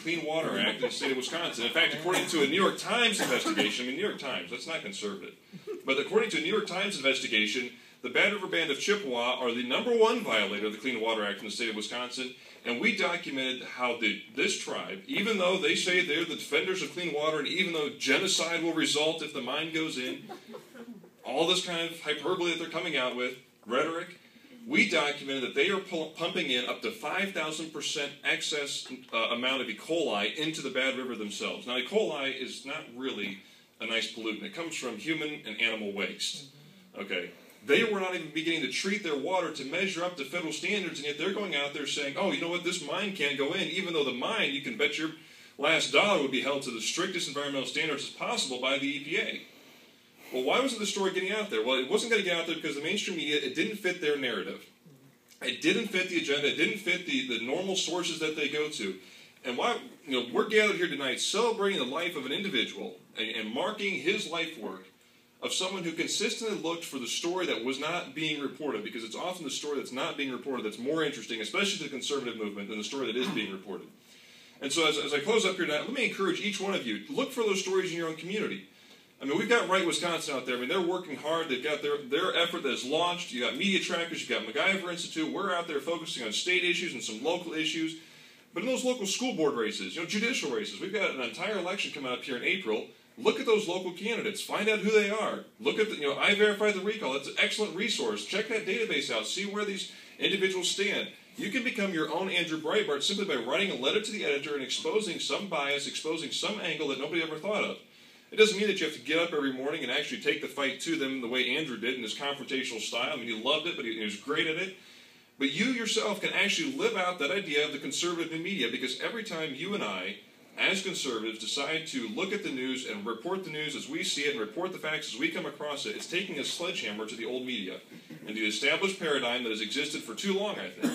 Clean Water Act in the state of Wisconsin. In fact, according to a New York Times investigation, New York Times, that's not conservative, but according to a New York Times investigation, the Bad River Band of Chippewa are the #1 violator of the Clean Water Act in the state of Wisconsin, and we documented how this tribe, even though they say they're the defenders of clean water, and even though genocide will result if the mine goes in, all this kind of hyperbole that they're coming out with, rhetoric, we documented that they are pumping in up to 5,000% excess amount of E. coli into the Bad River themselves. Now, E. coli is not really a nice pollutant. It comes from human and animal waste. Okay. They were not even beginning to treat their water to measure up to federal standards, and yet they're going out there saying, oh, you know what, this mine can't go in, even though the mine, you can bet your last dollar, would be held to the strictest environmental standards as possible by the EPA. Well, why wasn't the story getting out there? Well, it wasn't going to get out there because the mainstream media, it didn't fit their narrative. It didn't fit the agenda. It didn't fit the normal sources that they go to. And why, we're gathered here tonight celebrating the life of an individual and marking his life work of someone who consistently looked for the story that was not being reported, because it's often the story that's not being reported that's more interesting, especially to the conservative movement, than the story that is being reported. And so as I close up here tonight, let me encourage each one of you to look for those stories in your own community. I mean, we've got Right Wisconsin out there. I mean, they're working hard. They've got their effort that is launched. You've got Media Trackers. You've got MacGyver Institute. We're out there focusing on state issues and some local issues. But in those local school board races, judicial races, we've got an entire election coming up here in April. Look at those local candidates. Find out who they are. Look at I Verify the Recall. It's an excellent resource. Check that database out. See where these individuals stand. You can become your own Andrew Breitbart simply by writing a letter to the editor and exposing some bias, exposing some angle that nobody ever thought of. It doesn't mean that you have to get up every morning and actually take the fight to them the way Andrew did in his confrontational style. I mean, he loved it, but he was great at it. But you yourself can actually live out that idea of the conservative new media, because every time you and I, as conservatives, decide to look at the news and report the news as we see it and report the facts as we come across it, it's taking a sledgehammer to the old media and the established paradigm that has existed for too long, I think.